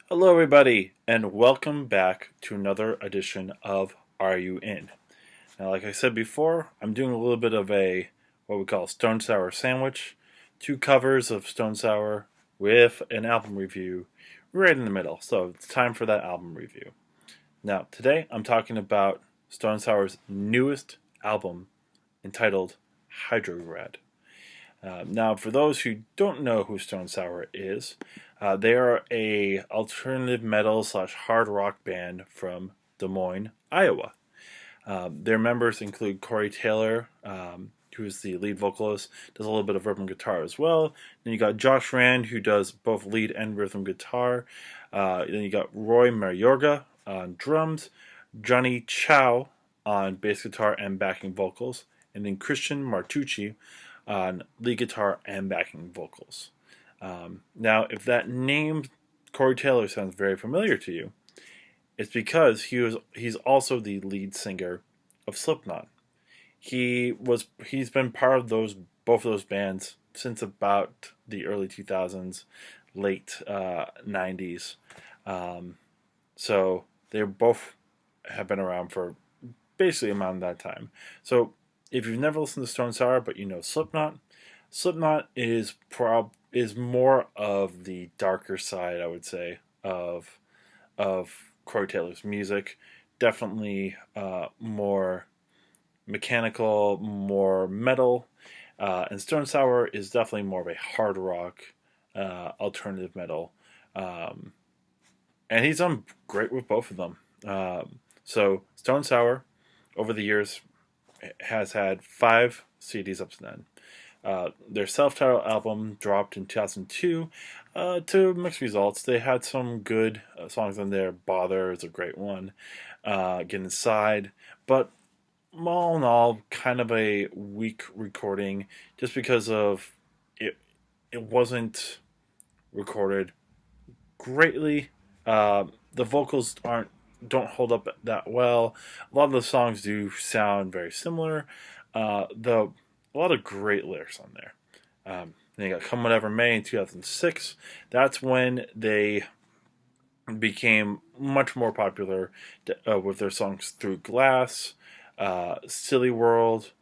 Hello, everybody, and welcome back to another edition of Are You In? Now, like I said before, I'm doing a little bit of a what we call Stone Sour sandwich, two covers of Stone Sour with an album review right in the middle. So it's time for that album review. Now, today I'm talking about Stone Sour's newest album entitled Hydrograd. Now, for those who don't know who Stone Sour is, they are a alternative metal slash hard rock band from Des Moines, Iowa. Their members include Corey Taylor, who's the lead vocalist, does a little bit of rhythm guitar as well. Then you got Josh Rand, who does both lead and rhythm guitar. Then you got Roy Mayorga on drums, Johnny Chow on bass guitar and backing vocals, and then Christian Martucci on lead guitar and backing vocals. Now, if that name Corey Taylor sounds very familiar to you, it's because he's also the lead singer of Slipknot. He's been part of both of those bands since about the early 2000s, late 90s. So they both have been around for basically around that time. So if you've never listened to Stone Sour but you know Slipknot, Slipknot is more of the darker side, I would say, of Corey Taylor's music. Definitely more mechanical, more metal, and Stone Sour is definitely more of a hard rock, alternative metal. Um, and he's done great with both of them. So Stone Sour, over the years, has had 5 CDs up to then. Their self-titled album dropped in 2002. To mixed results, they had some good songs on there. "Bother" is a great one. "Get Inside," but all in all, kind of a weak recording, just because of it. It wasn't recorded greatly. The vocals don't hold up that well. A lot of the songs do sound very similar. Though a lot of great lyrics on there. Then you got "Come Whatever May" in 2006. That's when they became much more popular with their songs "Through Glass," "Silly World,"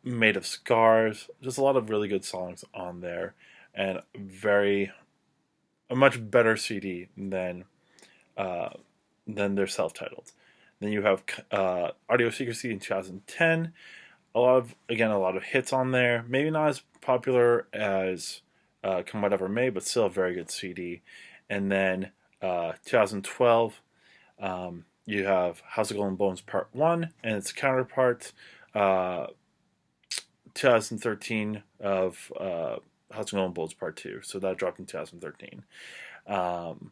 "Made of Scars." Just a lot of really good songs on there, and a much better CD uh, than their self-titled. Then you have "Audio Secrecy" in 2010. A lot of hits on there. Maybe not as popular as "Come Whatever May," but still a very good CD. And then 2012, you have "House of Golden Bones Part 1" and its counterpart, uh, 2013 of "House of Golden Bones Part 2." So that dropped in 2013. Um,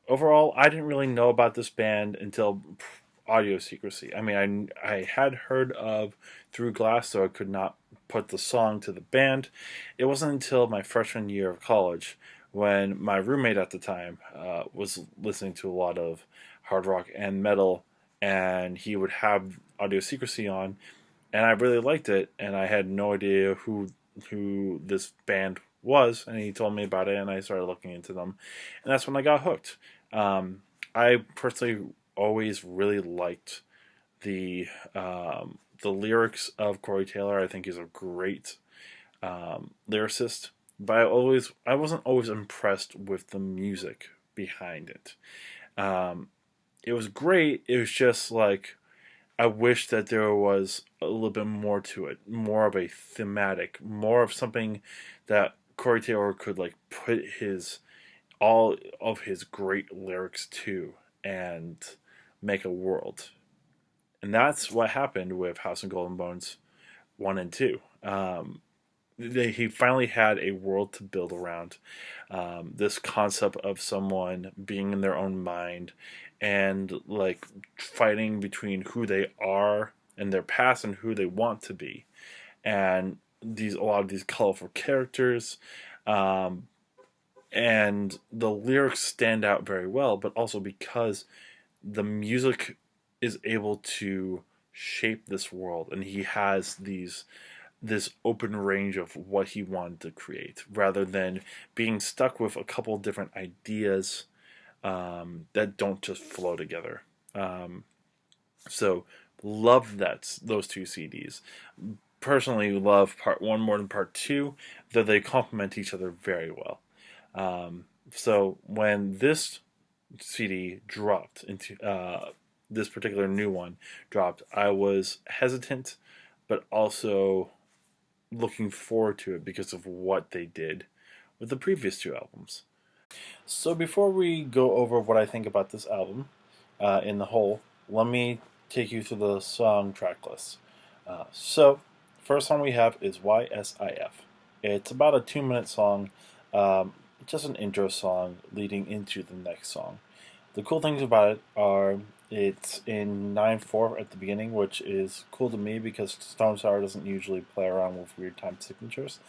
Overall, I didn't really know about this band until Audio Secrecy. I mean, I had heard of Through Glass, so I could not put the song to the band. It wasn't until my freshman year of college when my roommate at the time was listening to a lot of hard rock and metal, and he would have Audio Secrecy on, and I really liked it, and I had no idea who this band was, and he told me about it, and I started looking into them, and that's when I got hooked. I personally always really liked the the lyrics of Corey Taylor. I think he's a great lyricist, but I wasn't always impressed with the music behind it. Um, it was great. It was just like I wish that there was a little bit more to it, more of a thematic, more of something that Corey Taylor could like put his all of his great lyrics to and make a world. And that's what happened with House and Golden Bones 1 and 2. He finally had a world to build around, this concept of someone being in their own mind and like fighting between who they are and their past and who they want to be. And a lot of these colorful characters, um, and the lyrics stand out very well, but also because the music is able to shape this world, and he has these this open range of what he wanted to create, rather than being stuck with a couple different ideas that don't just flow together. Um, so love those two CDs. Personally, love part one more than part two, though they complement each other very well. So when this CD dropped into this particular new one dropped, I was hesitant, but also looking forward to it because of what they did with the previous two albums. So before we go over what I think about this album in the whole, let me take you through the song track list. So, first song we have is YSIF. It's about a 2 minute song, um, just an intro song leading into the next song. The cool things about it are it's in 9/4 at the beginning, which is cool to me because Stone Sour doesn't usually play around with weird time signatures.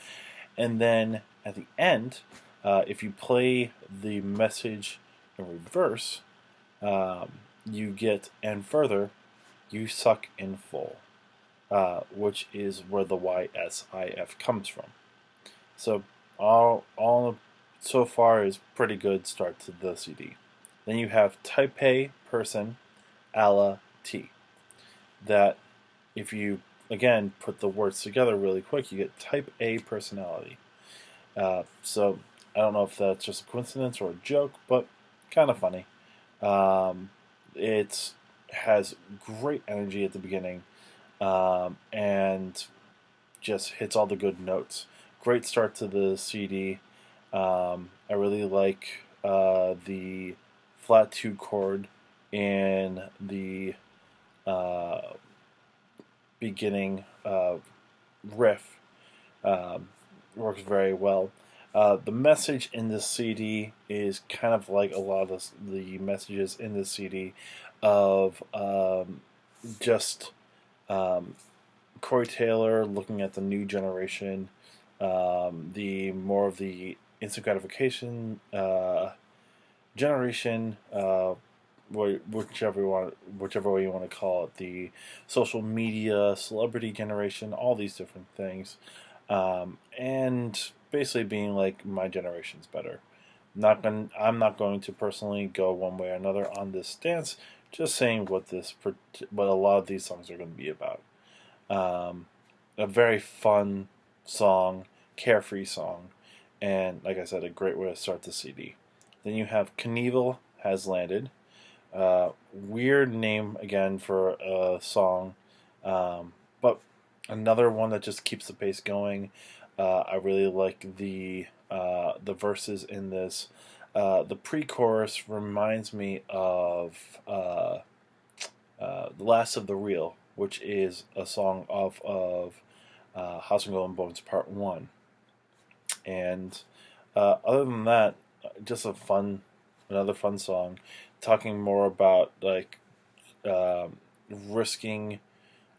And then at the end, if you play the message in reverse, um, you get "and further, you suck in full," which is where the YSIF comes from. So all so far is pretty good start to the CD. Then you have Type A person, alla T. That if you again put the words together really quick, you get Type A personality. So I don't know if that's just a coincidence or a joke, but kind of funny. Um, it has great energy at the beginning, and just hits all the good notes. Great start to the CD. I really like the flat 2 chord in the uh, beginning riff. Um, Works very well. The message in this CD is kind of like a lot of the messages in this CD of just um, Corey Taylor looking at the new generation, the more of the instant gratification generation, whichever way you want to call it, the social media celebrity generation, all these different things, and basically being like my generation's better. I'm not going to personally go one way or another on this stance. Just saying what a lot of these songs are going to be about. Um, a very fun song, carefree song, and like I said, a great way to start the CD. Then you have Knievel Has Landed. Weird name again for a song, but another one that just keeps the pace going. I really like the verses in this. The pre-chorus reminds me of "The Last of the Real," which is a song of House and Golden Bones Part One. And other than that, just another fun song, talking more about like risking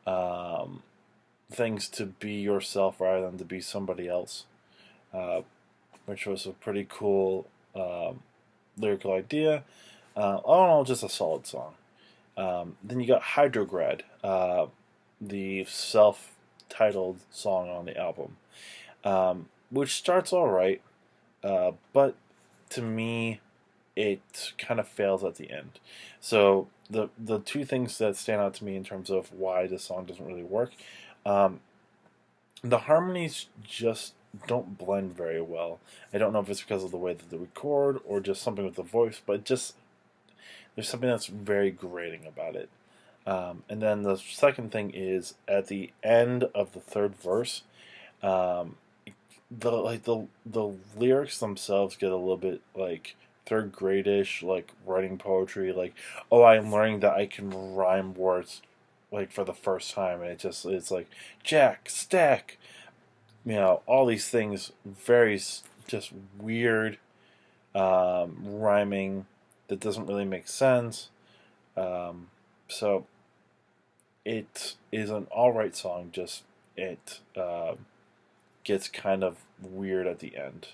um, things to be yourself rather than to be somebody else, uh, which was a pretty cool lyrical idea. All in all, just a solid song. Then you got Hydrograd, the self-titled song on the album, which starts all right, but to me, it kind of fails at the end. So the two things that stand out to me in terms of why this song doesn't really work, um, the harmonies just don't blend very well. I don't know if it's because of the way that they record or just something with the voice, but just there's something that's very grating about it. And then the second thing is at the end of the third verse, um, the lyrics themselves get a little bit like third gradish, like writing poetry. Like, oh, I'm learning that I can rhyme words like for the first time, and it's like Jack Stack, all these things, very just weird rhyming that doesn't really make sense. Um, so it is an all right song. Just it gets kind of weird at the end,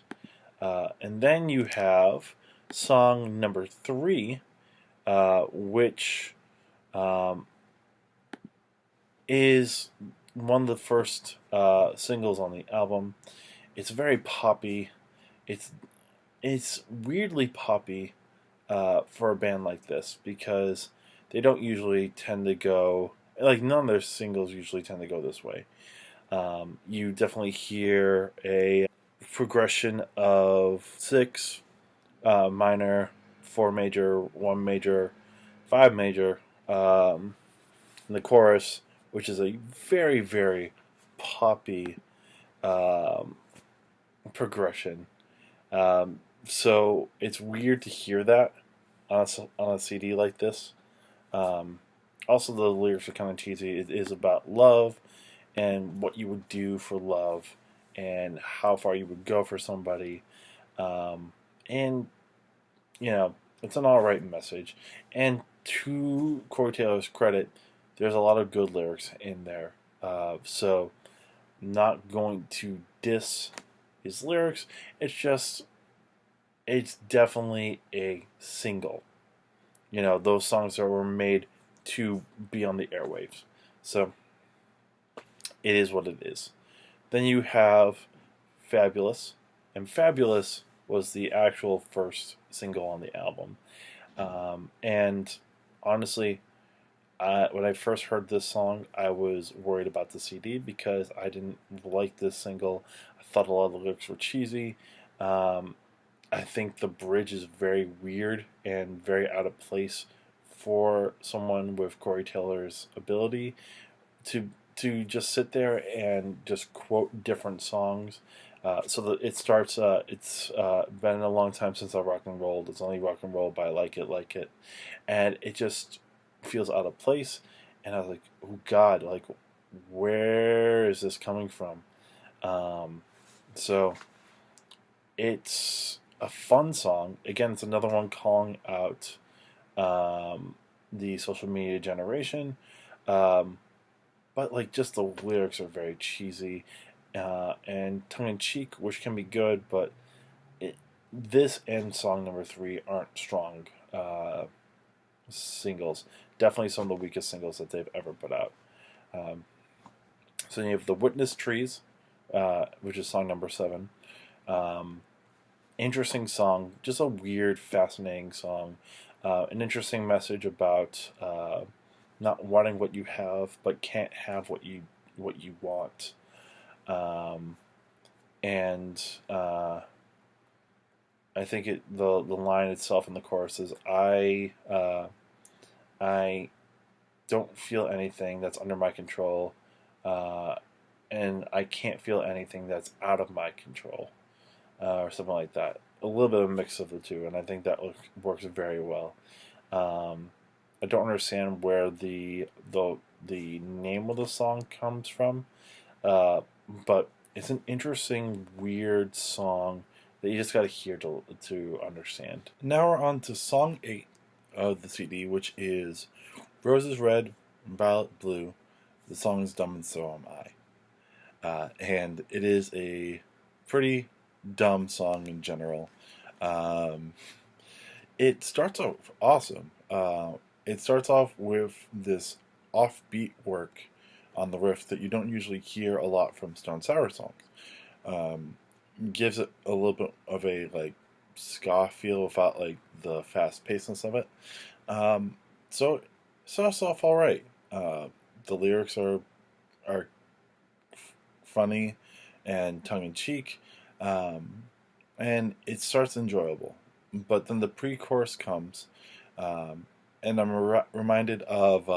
and then you have song number three, which um, is one of the first singles on the album. It's very poppy. It's it's weirdly poppy for a band like this because they don't usually tend to go like none of their singles usually tend to go this way. You definitely hear a progression of six minor, four major, one major, five major, in the chorus, which is a very very poppy um, progression. So it's weird to hear that on a CD like this. Um, Also, the lyrics are kind of cheesy. It is about love and what you would do for love and how far you would go for somebody. Um, and, it's an alright message. And to Corey Taylor's credit, there's a lot of good lyrics in there. So, not going to diss his lyrics. It's definitely a single. Those songs that were made to be on the airwaves. So it is what it is. Then you have Fabulous, and Fabulous was the actual first single on the album. And honestly, when I first heard this song, I was worried about the CD because I didn't like this single. I thought a lot of the lyrics were cheesy. Um, I think the bridge is very weird and very out of place for someone with Corey Taylor's ability to just sit there and just quote different songs. So that it starts. It's been a long time since I rock and rolled. It's only rock and roll, but I like it, and it just feels out of place. And I was like, oh God, like where is this coming from? Um, so it's a fun song. Again, it's another one calling out um, the social media generation. Um, but like just the lyrics are very cheesy and tongue in cheek, which can be good, but it, this and song number three aren't strong singles. Definitely some of the weakest singles that they've ever put out. Um, so you have the Witness Trees, which is song number seven. Um, Interesting song, just a weird, fascinating song. An interesting message about not wanting what you have, but can't have what you want. Um, and I think the line itself in the chorus is I don't feel anything that's under my control, uh, and I can't feel anything that's out of my control, or something like that. A little bit of a mix of the two, and I think that works very well. Um, I don't understand where the name of the song comes from, uh, but it's an interesting, weird song that you just got to hear to understand. Now we're on to song 8 of the CD, which is Roses Red, Violet Blue. The song is Dumb and So Am I. And it is a pretty dumb song in general. Um, it starts off awesome. It starts off with this offbeat work on the riff that you don't usually hear a lot from Stone Sour songs. Um, Gives it a little bit of a like ska feel without like the fast pacedness of it. Um, so it starts off all right. The lyrics are funny and tongue in cheek, um, and it starts enjoyable. But then the pre-chorus comes, um, and I'm reminded of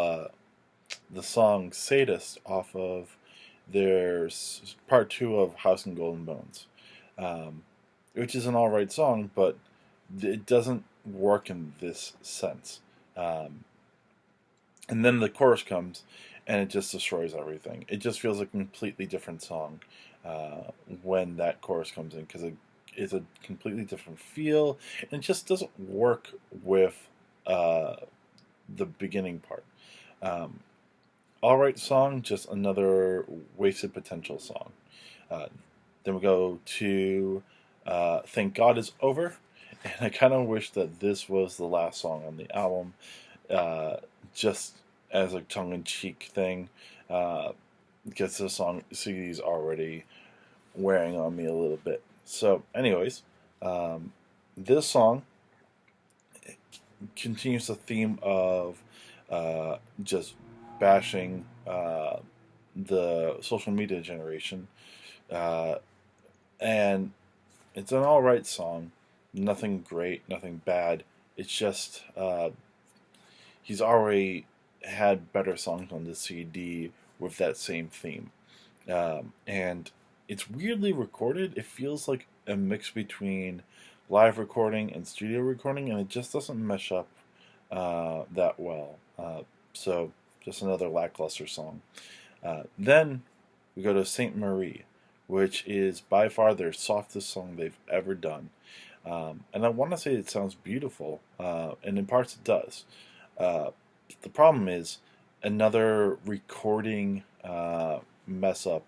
the song "Sadist" off of their part two of House and Golden Bones, um, which is an alright song, but it doesn't work in this sense. Um, and then the chorus comes, and it just destroys everything. It just feels a completely different song when that chorus comes in because it is a completely different feel, and it just doesn't work with uh, the beginning part. Um, All right song, just another wasted potential song. Uh, then we go to Thank God Is Over, and I kind of wish that this was the last song on the album, uh, just as a tongue in cheek thing. Uh, gets the song CD's already wearing on me a little bit. So, anyways, um, this song continues the theme of just bashing the social media generation, uh, and it's an all right song. Nothing great, nothing bad. It's just he's already had better songs on the CD with that same theme. And it's weirdly recorded. It feels like a mix between live recording and studio recording, and it just doesn't mesh up that well. So, just another lackluster song. Then we go to Saint Marie, which is by far their softest song they've ever done. And I want to say it sounds beautiful, and in parts it does. Uh, the problem is another recording mess up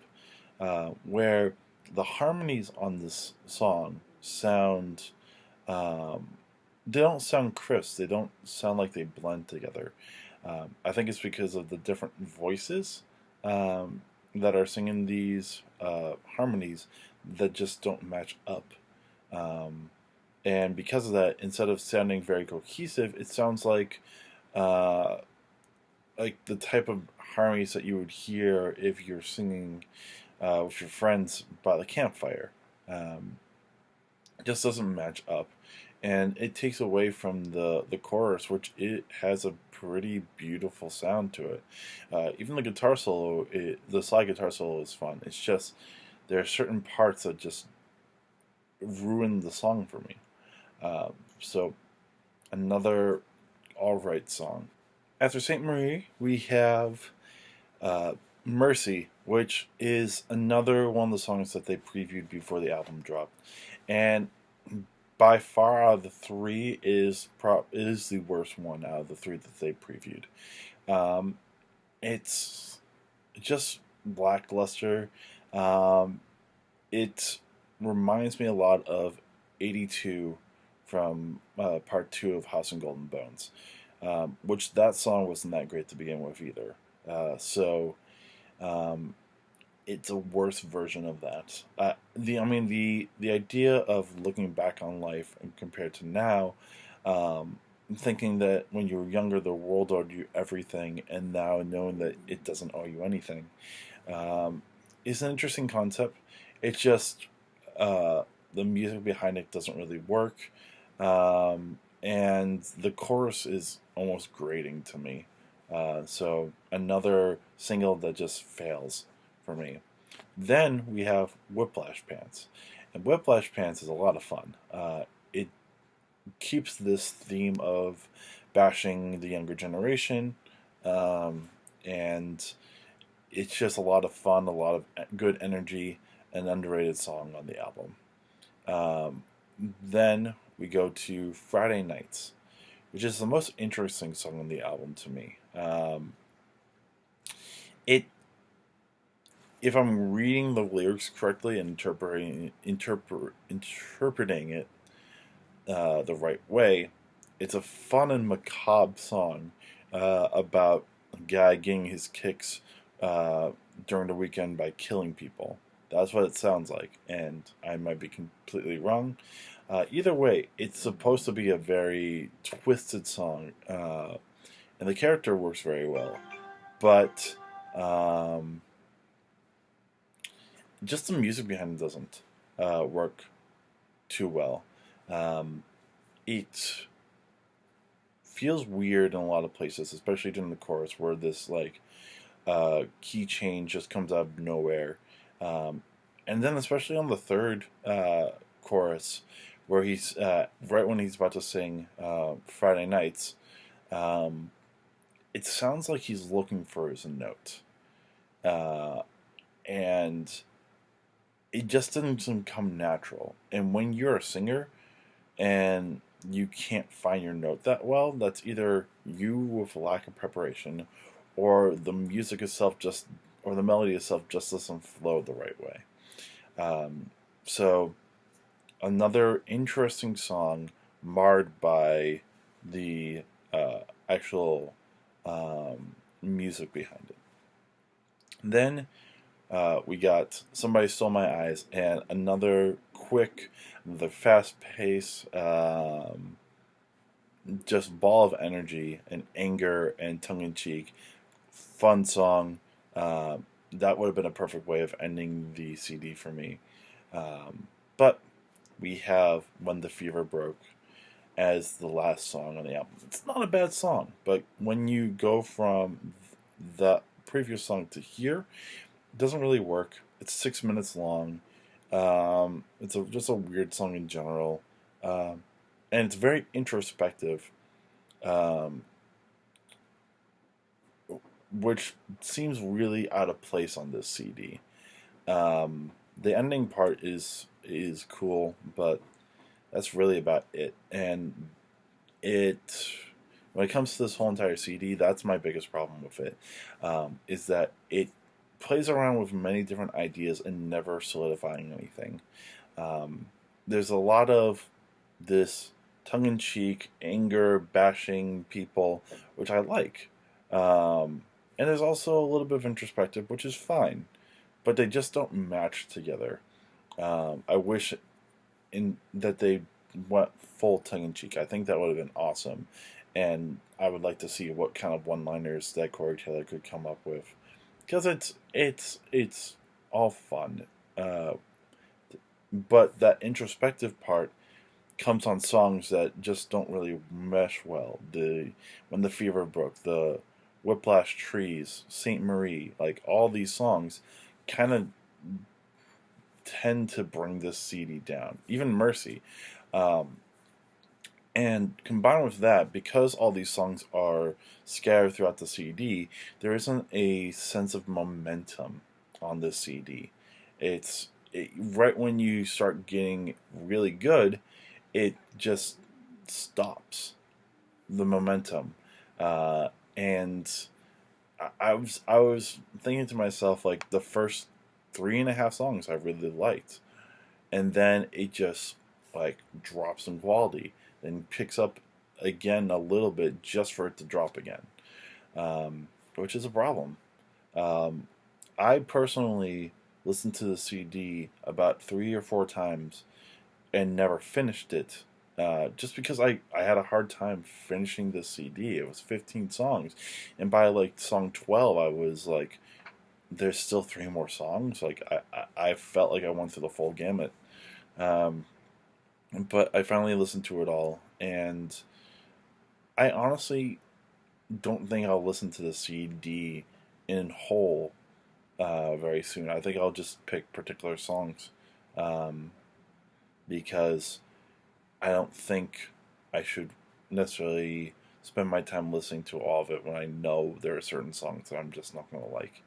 where the harmonies on this song sound um, they don't sound crisp. They don't sound like they blend together. I think it's because of the different voices um, that are singing these harmonies that just don't match up. Um, and because of that, instead of sounding very cohesive, it sounds uh, like the type of harmonies that you would hear if you're singing with your friends by the campfire. Um, it just doesn't match up, and it takes away from the chorus, which it has a pretty beautiful sound to it. Even the guitar solo, the slide guitar solo is fun. It's just there are certain parts that just ruin the song for me. So another all right song. After Saint Marie, we have uh, Mercy, which is another one of the songs that they previewed before the album dropped, and by far out of the three is the worst one out of the three that they previewed. Um, it's just lackluster. Um, it reminds me a lot of '82 from part two of House and Golden Bones, which that song wasn't that great to begin with either. So um, it's a worse version of that. The idea of looking back on life and compared to now, thinking that when you were younger the world owed you everything, and now knowing that it doesn't owe you anything, um, is an interesting concept. It's just uh, the music behind it doesn't really work, and the chorus is almost grating to me. So another single that just fails for me. Then we have Whiplash Pants. And Whiplash Pants is a lot of fun. It keeps this theme of bashing the younger generation, um, and it's just a lot of fun, a lot of good energy, an underrated song on the album. Um, then we go to Friday Nights, which is the most interesting song on the album to me. It if I'm reading the lyrics correctly and interpreting it the right way, it's a fun and macabre song about a guy getting his kicks uh, during the weekend by killing people. That's what it sounds like, and I might be completely wrong. Either way, it's supposed to be a very twisted song, and the character works very well, but um, just the music behind it doesn't work too well. Um, it feels weird in a lot of places, especially during the chorus, where this key change just comes out of nowhere, and then especially on the third chorus, where he's right when he's about to sing Friday Nights, um, it sounds like he's looking for his note, uh, and it just doesn't come natural. And when you're a singer and you can't find your note that well, that's either you with a lack of preparation, or the music itself just, or the melody itself just doesn't flow the right way. Um, so another interesting song marred by the actual music behind it. Then We got Somebody Stole My Eyes, and another quick, the fast pace, just ball of energy and anger and tongue in cheek, fun song. Uh, that would have been a perfect way of ending the CD for me. But we have When the Fever Broke as the last song on the album. It's not a bad song, but when you go from the previous song to here, it doesn't really work. It's 6 minutes long. Just a weird song in general, and it's very introspective, um, which seems really out of place on this CD. The ending part is cool, but that's really about it. And it when it comes to this whole entire CD, that's my biggest problem with it, is that it plays around with many different ideas and never solidifying anything. Um, there's a lot of this tongue-in-cheek anger bashing people, which I like, and there's also a little bit of introspective, which is fine, but they just don't match together. I wish in that they went full tongue in cheek. I think that would have been awesome, and I would like to see what kind of one liners that Corey Taylor could come up with, because it's all fun, uh, but that introspective part comes on songs that just don't really mesh well. The When the Fever Broke, the Whiplash Trees, Saint Marie, like all these songs, kind of tend to bring this CD down. Even Mercy. Um, and combined with that, because all these songs are scattered throughout the CD, there isn't a sense of momentum on this CD. Right when you start getting really good, it just stops the momentum. And I was thinking to myself, like, the first 3.5 songs I really liked, and then it just like drops in quality, then picks up again a little bit just for it to drop again, which is a problem. Um, I personally listened to the CD about 3 or 4 times and never finished it. Just because I had a hard time finishing this CD. It was 15 songs. And by like song 12, I was like, there's still 3 more songs. Like, I felt like I went through the full gamut. Um, but I finally listened to it all. And I honestly don't think I'll listen to the CD in whole very soon. I think I'll just pick particular songs. Um, because I don't think I should necessarily spend my time listening to all of it when I know there are certain songs that I'm just not going to like.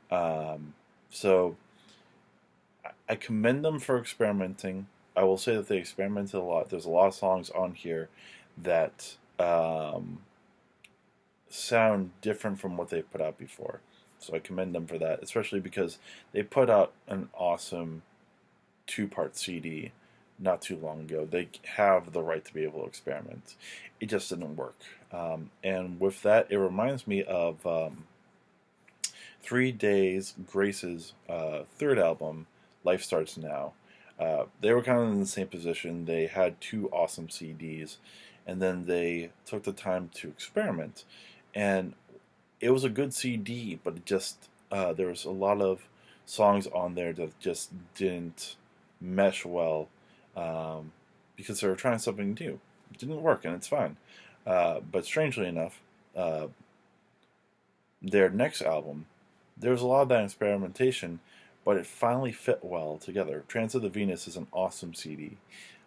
Um, so I commend them for experimenting. I will say that they experimented a lot. There's a lot of songs on here that sound different from what they've put out before. So I commend them for that, especially because they put out an awesome 2-part CD not too long ago. They have the right to be able to experiment. It just didn't work. And with that, it reminds me of 3 Days Grace's third album, Life Starts Now. They were kind of in the same position. They had 2 awesome CDs, and then they took the time to experiment. And it was a good CD, but it just there was a lot of songs on there that just didn't mesh well, because they were trying something new. It didn't work, and it's fine. But strangely enough, uh, their next album, there was a lot of that experimentation, but it finally fit well together. Transit the Venus is an awesome CD,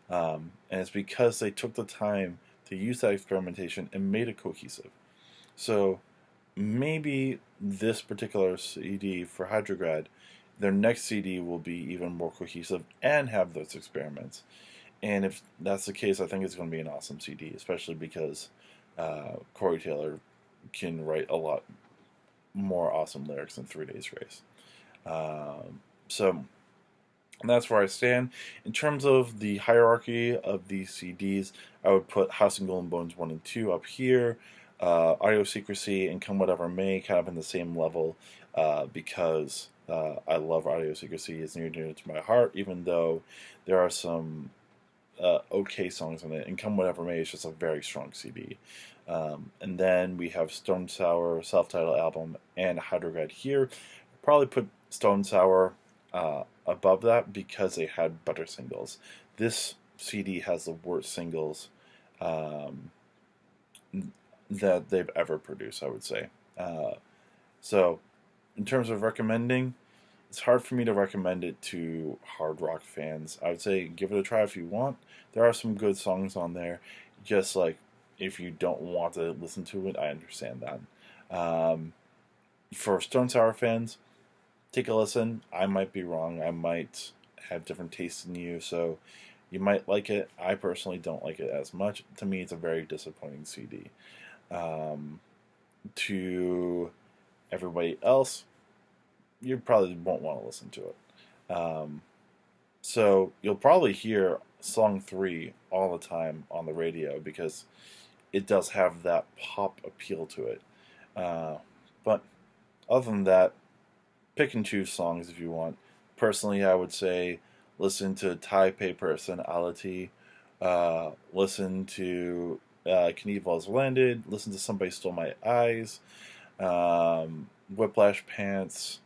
and it's because they took the time to use that experimentation and made it cohesive. So maybe this particular CD for Hydrograd, their next CD will be even more cohesive and have those experiments. And if that's the case, I think it's going to be an awesome CD, especially because Corey Taylor can write a lot more awesome lyrics than 3 Days Grace. So that's where I stand. In terms of the hierarchy of these CDs, I would put House and Golden Bones 1 and 2 up here. Audio Secrecy and Come Whatever May kind of in the same level, because I love Audio Secrecy. It's near and dear to my heart, even though there are some okay songs on it. And Come Whatever May is just a very strong CD. And then we have Stone Sour self-titled album and Hydrograd here. Probably put Stone Sour above that because they had better singles. This CD has the worst singles um, that they've ever produced, I would say. So, in terms of recommending, it's hard for me to recommend it to hard rock fans. I would say give it a try if you want. There are some good songs on there. Just like if you don't want to listen to it, I understand that. For Stone Sour fans, take a listen. I might be wrong. I might have different tastes than you, so you might like it. I personally don't like it as much. To me, it's a very disappointing CD. Um, to everybody else, you probably won't want to listen to it. So you'll probably hear song 3 all the time on the radio because it does have that pop appeal to it. But other than that, pick and choose songs if you want. Personally, I would say listen to Taipei Personality, listen to Knievel Has Landed, listen to Somebody Stole My Eyes, Whiplash Pants,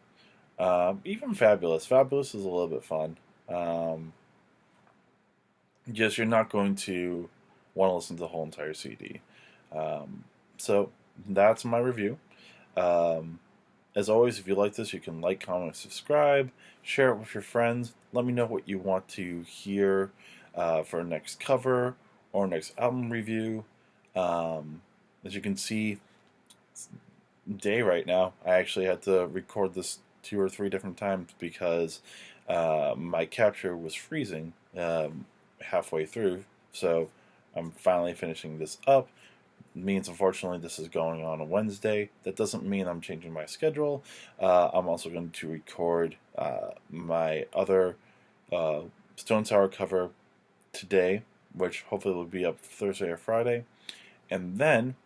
even Fabulous. Fabulous is a little bit fun. Just you're not going to want to listen to the whole entire CD. So that's my review. As always, if you like this, you can like, comment, subscribe, share it with your friends. Let me know what you want to hear for a next cover or next album review. As you can see, day right now, I actually had to record this 2 or 3 different times because my capture was freezing halfway through. So I'm finally finishing this up. Means unfortunately this is going on a Wednesday. That doesn't mean I'm changing my schedule. I'm also going to record my other Stone Sour cover today, which hopefully will be up Thursday or Friday. And then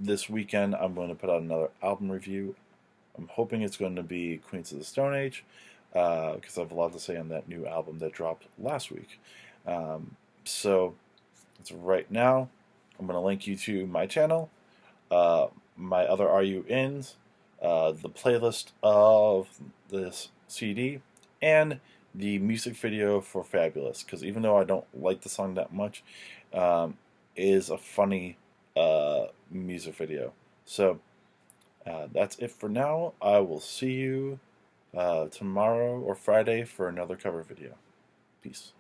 this weekend I'm going to put out another album review. I'm hoping it's going to be Queens of the Stone Age because I have a lot to say on that new album that dropped last week. So it's right now. I'm going to link you to my channel, my other Are You Ins, the playlist of this CD, and the music video for Fabulous. Because even though I don't like the song that much, it is a funny music video. So that's it for now. I will see you tomorrow or Friday for another cover video. Peace.